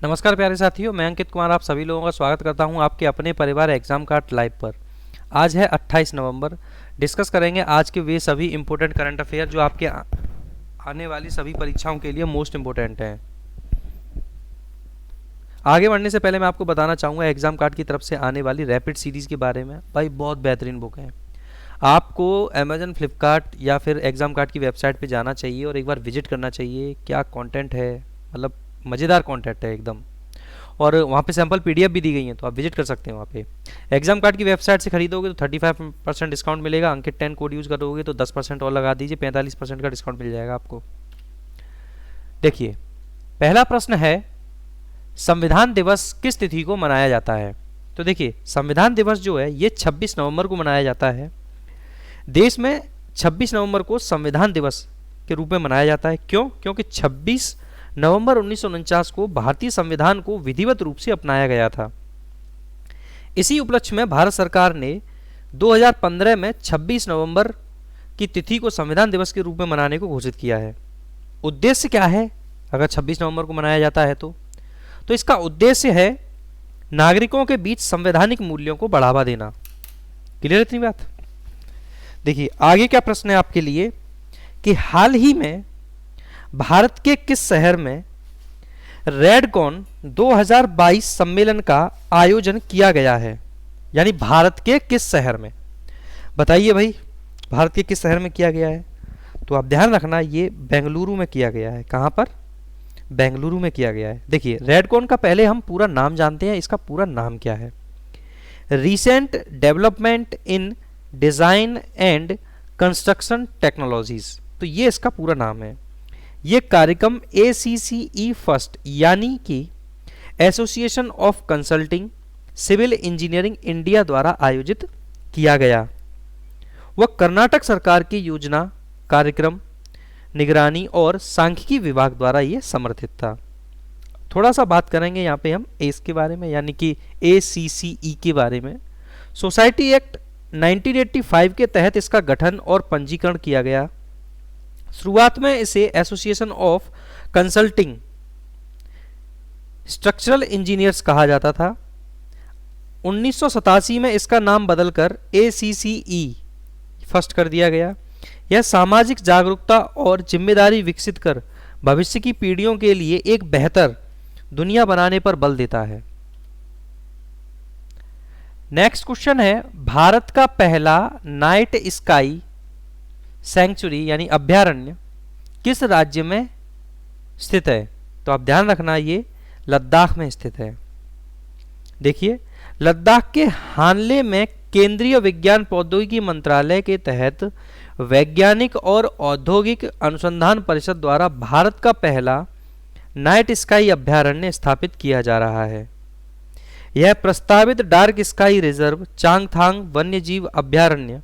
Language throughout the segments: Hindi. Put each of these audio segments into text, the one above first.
नमस्कार प्यारे साथियों, मैं अंकित कुमार आप सभी लोगों का स्वागत करता हूं आपके अपने परिवार एग्जाम कार्ड लाइव पर। आज है 28 नवंबर। डिस्कस करेंगे आज के वे सभी इंपॉर्टेंट करंट अफेयर जो आपके आने वाली सभी परीक्षाओं के लिए मोस्ट इंपॉर्टेंट हैं। आगे बढ़ने से पहले मैं आपको बताना चाहूँगा एग्जाम कार्ड की तरफ से आने वाली रैपिड सीरीज़ के बारे में। भाई बहुत बेहतरीन बुक है। आपको अमेजन, फ्लिपकार्ट या फिर एग्जाम कार्ड की वेबसाइट पे जाना चाहिए और एक बार विजिट करना चाहिए। क्या कंटेंट है, मतलब मज़ेदार कंटेंट है एकदम। और वहाँ पे सैम्पल पीडीएफ भी दी गई हैं, तो आप विजिट कर सकते हैं वहाँ पे। एग्जाम कार्ड की वेबसाइट से खरीदोगे तो 35% डिस्काउंट मिलेगा। अंकित 10 कोड यूज़ करोगे तो 10% और लगा दीजिए, 45% का डिस्काउंट मिल जाएगा आपको। देखिए, पहला प्रश्न है, संविधान दिवस किस तिथि को मनाया जाता है? तो देखिए, संविधान दिवस जो है ये 26 नवंबर को मनाया जाता है। देश में 26 नवंबर को संविधान दिवस के रूप में मनाया जाता है। क्यों? क्योंकि 26 नवंबर 1949 को भारतीय संविधान को विधिवत रूप से अपनाया गया था। इसी उपलक्ष्य में भारत सरकार ने 2015 में 26 नवंबर की तिथि को संविधान दिवस के रूप में मनाने को घोषित किया है। उद्देश्य क्या है अगर 26 नवंबर को मनाया जाता है तो इसका उद्देश्य है नागरिकों के बीच संवैधानिक मूल्यों को बढ़ावा देना। क्लियर है इतनी बात? देखिए, आगे क्या प्रश्न है आपके लिए कि हाल ही में भारत के किस शहर में रेडकॉन 2022 सम्मेलन का आयोजन किया गया है? यानी भारत के किस शहर में, बताइए भाई, भारत के किस शहर में किया गया है? तो आप ध्यान रखना, ये बेंगलुरु में किया गया है। कहाँ पर? बेंगलुरु में किया गया है। देखिए, रेडकॉन का पहले हम पूरा नाम जानते हैं। इसका पूरा नाम क्या है? Recent development in design and construction technologies, तो ये इसका पूरा नाम है। ये कार्यक्रम ACCE फर्स्ट यानी कि association of consulting civil engineering India द्वारा आयोजित किया गया। वह कर्नाटक सरकार की योजना, कार्यक्रम, निगरानी और सांख्यिकी विभाग द्वारा ये समर्थित था। थोड़ा सा बात करेंगे यहाँ पे हम इसके बारे में, यानी कि ACCE के बारे में। सोसाइटी एक्ट 1985 के तहत इसका गठन और पंजीकरण किया गया। शुरुआत में इसे association of consulting structural engineers कहा जाता था। 1987 में इसका नाम बदलकर ACCE फर्स्ट कर दिया गया। यह सामाजिक जागरूकता और जिम्मेदारी विकसित कर भविष्य की पीढ़ियों के लिए एक बेहतर दुनिया बनाने पर बल देता है। नेक्स्ट क्वेश्चन है, भारत का पहला नाइट स्काई सैंक्चुरी यानी अभ्यारण्य किस राज्य में स्थित है? तो आप ध्यान रखना, ये लद्दाख में स्थित है। देखिए, लद्दाख के हानले में केंद्रीय विज्ञान प्रौद्योगिकी मंत्रालय के तहत वैज्ञानिक और औद्योगिक अनुसंधान परिषद द्वारा भारत का पहला नाइट स्काई अभ्यारण्य स्थापित किया जा रहा है। यह प्रस्तावित डार्क स्काई रिजर्व चांगथांग वन्यजीव अभ्यारण्य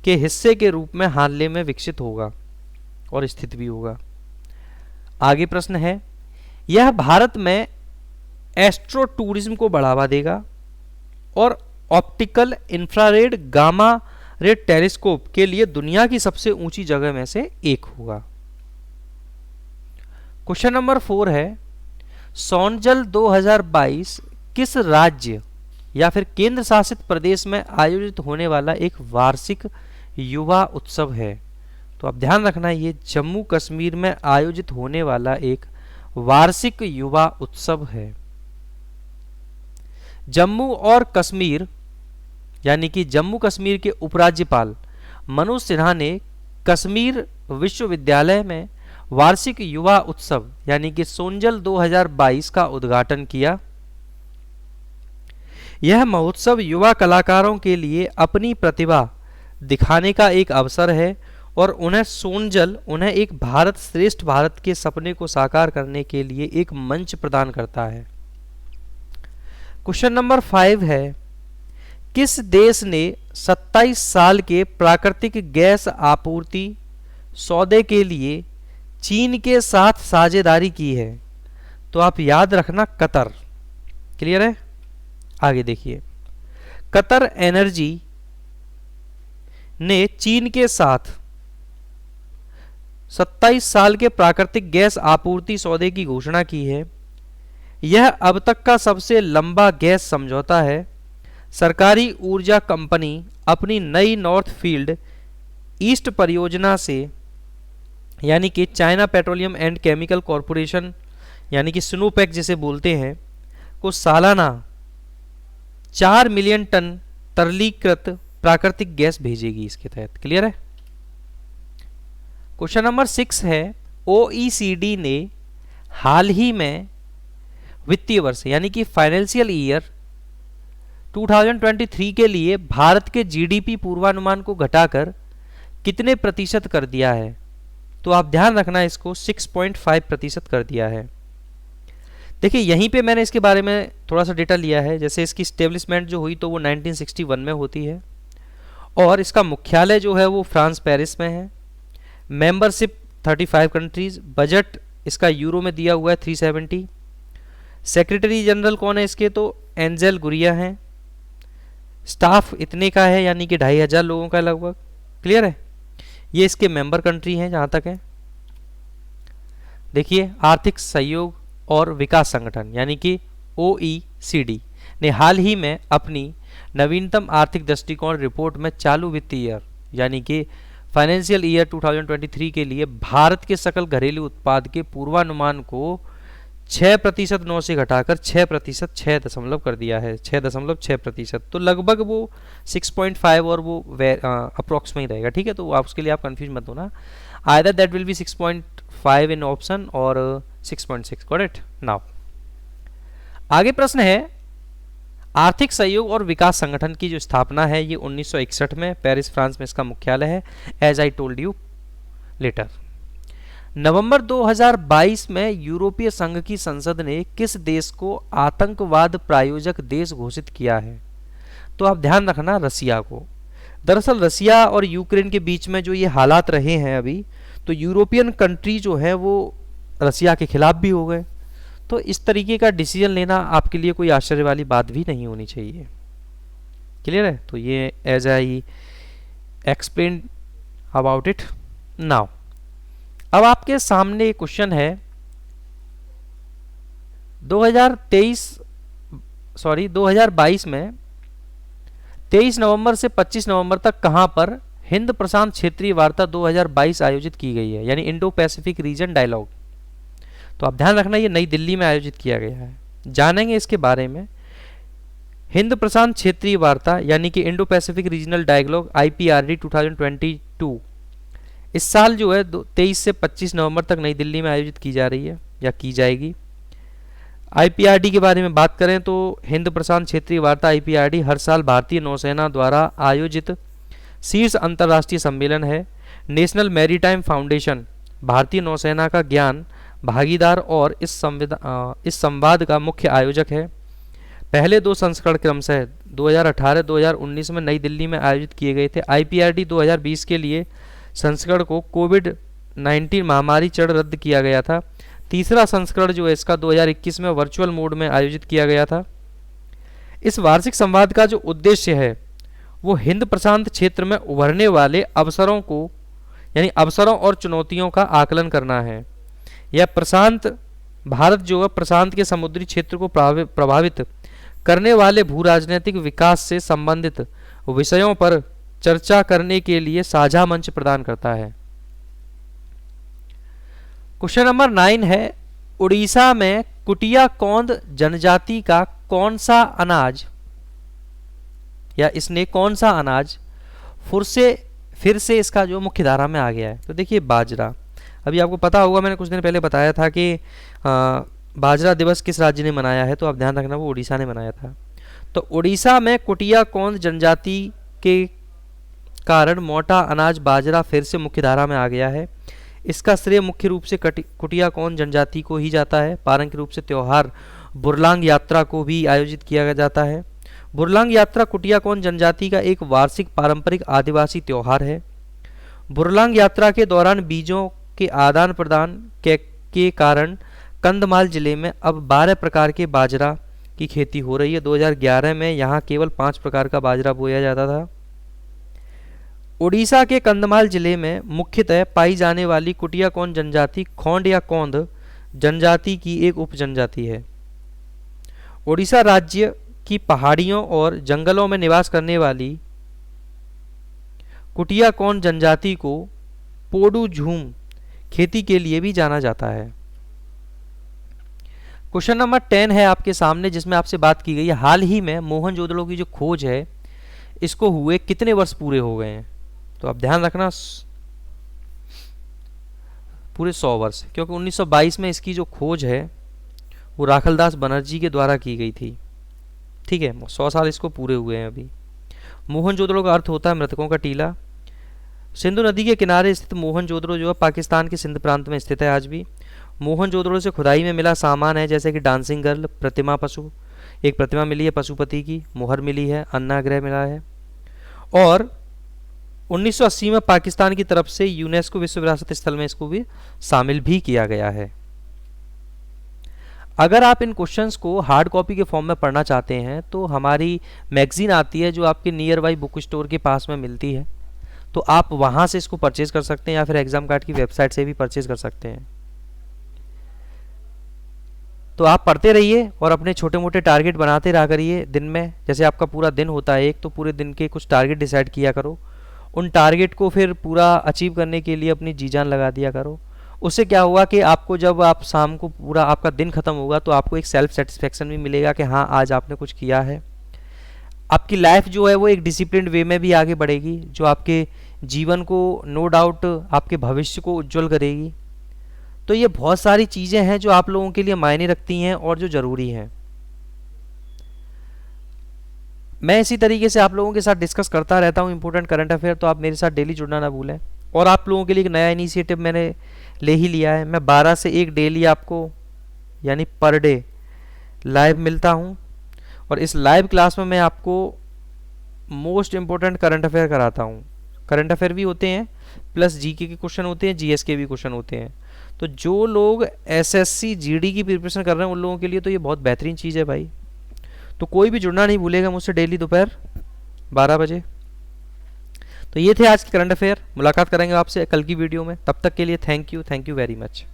के हिस्से के रूप में हानले में विकसित होगा और स्थित भी होगा। आगे प्रश्न है, यह भारत में एस्ट्रो टूरिज्म को बढ़ावा देगा और optical infrared gamma ray telescope के लिए दुनिया की सबसे ऊंची जगह में से एक होगा। क्वेश्चन नंबर 4 है, सोनजल 2022 किस राज्य या फिर केंद्र शासित प्रदेश में आयोजित होने वाला एक वार्षिक युवा उत्सव है? तो आप ध्यान रखना, ये जम्मू कश्मीर में आयोजित होने वाला एक वार्षिक युवा उत्सव है। जम्मू और कश्मीर यानी कि जम्मू कश्मीर के उपराज्यपाल मनोज सिन्हा ने कश्मीर विश्वविद्यालय में वार्षिक युवा उत्सव यानी कि सोनजल 2022 का उद्घाटन किया। यह महोत्सव युवा कलाकारों के लिए अपनी प्रतिभा दिखाने का एक अवसर है और उन्हें एक भारत श्रेष्ठ भारत के सपने को साकार करने के लिए एक मंच प्रदान करता है। क्वेश्चन नंबर 5 है, किस देश ने 27 साल के प्राकृतिक गैस आपूर्ति सौदे के लिए चीन के साथ साझेदारी की है? तो आप याद रखना, कतर। क्लियर है? आगे देखिए, कतर एनर्जी ने चीन के साथ 27 साल के प्राकृतिक गैस आपूर्ति सौदे की घोषणा की है। यह अब तक का सबसे लंबा गैस समझौता है। सरकारी ऊर्जा कंपनी अपनी नई नॉर्थ फील्ड ईस्ट परियोजना से, यानी कि China petroleum and chemical corporation, यानी कि स्नोपेक जिसे बोलते हैं, को सालाना 4 मिलियन टन तरलीकृत प्राकृतिक गैस भेजेगी इसके तहत। क्लियर है। क्वेश्चन नंबर 6 है, ओईसीडी ने हाल ही में वित्तीय वर्ष यानी कि फाइनेंशियल ईयर 2023 के लिए भारत के जीडीपी पूर्वानुमान को घटाकर कितने प्रतिशत कर दिया है? तो आप ध्यान रखना, इसको 6.5% कर दिया है। देखिए यहीं पे मैंने इसके बारे में थोड़ा सा डेटा लिया है। जैसे इसकी स्टेब्लिशमेंट जो हुई तो वो 1961 में होती है और इसका मुख्यालय जो है वो फ्रांस पेरिस में है। मेंबरशिप 35 कंट्रीज, बजट इसका यूरो में दिया हुआ है 370। सेक्रेटरी जनरल कौन है इसके? तो एंजेल गुरिया हैं। स्टाफ इतने का है यानी कि 2500 लोगों का लगभग। क्लियर है। ये इसके मेंबर कंट्री हैं जहाँ तक है। देखिए आर्थिक सहयोग और विकास संगठन यानी कि ओईसीडी ने हाल ही में अपनी नवीनतम आर्थिक दृष्टिकोण रिपोर्ट में चालू वित्तीय ईयर यानी कि फाइनेंशियल ईयर 2023 के लिए भारत के सकल घरेलू उत्पाद के पूर्वानुमान को 6% 9 से घटाकर 6% 6 कर दिया है। 6.6%, तो लगभग वो 6.5 और वो अप्रोक्स में ही रहेगा। ठीक है, तो आप उसके लिए आप कंफ्यूज मत होना। Either that will be 6.5 in option और 6.6। Got it. नाउ आगे प्रश्न है, आर्थिक सहयोग और विकास संगठन की जो स्थापना है ये 1961 में पेरिस फ्रांस में इसका मुख्यालय है, as I told you later. नवंबर 2022 में यूरोपीय संघ की संसद ने किस देश को आतंकवाद प्रायोजक देश घोषित किया है? तो आप ध्यान रखना, रसिया को। दरअसल रसिया और यूक्रेन के बीच में जो ये हालात रहे हैं अभी, तो यूरोपियन कंट्री जो है वो रसिया के खिलाफ भी हो गए। तो इस तरीके का डिसीजन लेना आपके लिए कोई आश्चर्य वाली बात भी नहीं होनी चाहिए। क्लियर है। तो ये as I explain about it. Now अब आपके सामने क्वेश्चन है 2022 में 23 नवंबर से 25 नवंबर तक कहां पर हिंद प्रशांत क्षेत्रीय वार्ता 2022 आयोजित की गई है, यानी इंडो पैसिफिक रीजन डायलॉग। तो आप ध्यान रखना ये नई दिल्ली में आयोजित किया गया है। जानेंगे इसके बारे में। हिंद प्रशांत क्षेत्रीय वार्ता यानी कि Indo Pacific regional dialogue IPRD 2022 इस साल जो है 23 से 25 नवंबर तक नई दिल्ली में आयोजित की जा रही है या की जाएगी। IPRD के बारे में बात करें तो हिंद प्रशांत क्षेत्रीय वार्ता IPRD हर साल भारतीय नौसेना द्वारा आयोजित शीर्ष अंतर्राष्ट्रीय सम्मेलन है। नेशनल मैरीटाइम फाउंडेशन भारतीय नौसेना का ज्ञान भागीदार और इस संवाद का मुख्य आयोजक है। पहले 2 संस्करण क्रमशः 2018-2019 में नई दिल्ली में आयोजित किए गए थे। IPRD 2020 के लिए संस्करण को कोविड-19 महामारी चढ़ रद्द किया गया था। तीसरा संस्करण जो है इसका 2021 में वर्चुअल मोड में आयोजित किया गया था। इस वार्षिक संवाद का जो उद्देश्य है वो हिंद प्रशांत क्षेत्र में उभरने वाले अवसरों को यानी अवसरों और चुनौतियों का आकलन करना है। यह भारत जो है प्रशांत के समुद्री क्षेत्र को प्रभावित करने वाले भू राजनीतिक विकास से संबंधित विषयों पर चर्चा करने के लिए साझा मंच प्रदान करता है। क्वेश्चन नंबर 9 है, उड़ीसा में कुटिया कौंद जनजाति का कौन सा अनाज या इसने कौन सा अनाज फिर से इसका जो मुख्य धारा में आ गया है? तो देखिए बाजरा। अभी आपको पता होगा, मैंने कुछ दिन पहले बताया था कि बाजरा दिवस किस राज्य ने मनाया है, तो आप ध्यान रखना वो उड़ीसा ने मनाया था। तो उड़ीसा में कुटिया कौंद जनजाति के कारण मोटा अनाज बाजरा फिर से मुख्य धारा में आ गया है। इसका श्रेय मुख्य रूप से कुटिया कौंद जनजाति को ही जाता है। पारंपरिक रूप से त्योहार बुरलांग यात्रा को भी आयोजित किया जाता है। बुरलांग यात्रा कुटिया कौंद जनजाति का एक वार्षिक पारंपरिक आदिवासी त्योहार है। बुरलांग यात्रा के दौरान बीजों के आदान प्रदान के कारण कंधमाल जिले में अब 12 प्रकार के बाजरा की खेती हो रही है। 2011 में यहाँ केवल 5 प्रकार का बाजरा बोया जाता था। उड़ीसा के कंधमाल जिले में मुख्यतः पाई जाने वाली कुटिया कौंद जनजाति खोंड या कौंद जनजाति की एक उप जनजाति है। ओडिशा राज्य की पहाड़ियों और जंगलों में निवास करने वाली कुटिया कौन जनजाति को पोडू झूम खेती के लिए भी जाना जाता है। क्वेश्चन नंबर 10 है आपके सामने, जिसमें आपसे बात की गई है हाल ही में मोहनजोदड़ो की जो खोज है इसको हुए कितने वर्ष पूरे हो गए हैं। तो आप ध्यान रखना पूरे 100 वर्ष, क्योंकि 1922 में इसकी जो खोज है वो राखलदास बनर्जी के द्वारा की गई थी। ठीक है, 100 साल इसको पूरे हुए हैं अभी। मोहनजोदड़ो का अर्थ होता है मृतकों का टीला। सिंधु नदी के किनारे स्थित मोहनजोदड़ो जो है पाकिस्तान के सिंध प्रांत में स्थित है आज भी। मोहनजोदड़ो से खुदाई में मिला सामान है जैसे कि डांसिंग गर्ल, प्रतिमा पशु, एक प्रतिमा मिली है पशुपति की, मुहर मिली है, अन्नाग्रह मिला है। और 1980 में पाकिस्तान की तरफ से यूनेस्को विश्व विरासत स्थल में इसको भी शामिल भी किया गया है। अगर आप इन क्वेश्चंस को हार्ड कॉपी के फॉर्म में पढ़ना चाहते हैं तो हमारी मैगजीन आती है जो आपके नियर बाई बुक स्टोर के पास में मिलती है, तो आप वहाँ से इसको परचेज कर सकते हैं या फिर एग्जाम कार्ड की वेबसाइट से भी परचेज कर सकते हैं। तो आप पढ़ते रहिए और अपने छोटे मोटे टारगेट बनाते रहा करिए दिन में। जैसे आपका पूरा दिन होता है एक, तो पूरे दिन के कुछ टारगेट डिसाइड किया करो, उन टारगेट को फिर पूरा अचीव करने के लिए अपनी जी जान लगा दिया करो। उससे क्या होगा कि आपको जब आप शाम को पूरा आपका दिन खत्म होगा तो आपको एक सेल्फ सेटिस्फेक्शन भी मिलेगा कि हाँ आज आपने कुछ किया है। आपकी लाइफ जो है वो एक डिसिप्लिन्ड वे में भी आगे बढ़ेगी, जो आपके जीवन को नो डाउट आपके भविष्य को उज्जवल करेगी। तो ये बहुत सारी चीज़ें हैं जो आप लोगों के लिए मायने रखती हैं और जो ज़रूरी हैं। मैं इसी तरीके से आप लोगों के साथ डिस्कस करता रहता हूँ इंपॉर्टेंट करंट अफेयर, तो आप मेरे साथ डेली जुड़ना ना भूलें। और आप लोगों के लिए एक नया इनिशिएटिव मैंने ले ही लिया है, मैं 12 से 1 डेली आपको यानी पर डे लाइव मिलता हूँ, और इस लाइव क्लास में मैं आपको मोस्ट इम्पोर्टेंट करंट अफेयर कराता हूँ। करंट अफेयर भी होते हैं प्लस जीके के क्वेश्चन होते हैं, जीएस के भी क्वेश्चन होते हैं। तो जो लोग एसएससी जीडी की प्रिपरेशन कर रहे हैं उन लोगों के लिए तो ये बहुत बेहतरीन चीज़ है भाई। तो कोई भी जुड़ना नहीं भूलेगा मुझसे डेली दोपहर 12 बजे। तो ये थे आज के करंट अफेयर, मुलाकात करेंगे आपसे कल की वीडियो में। तब तक के लिए थैंक यू वेरी मच।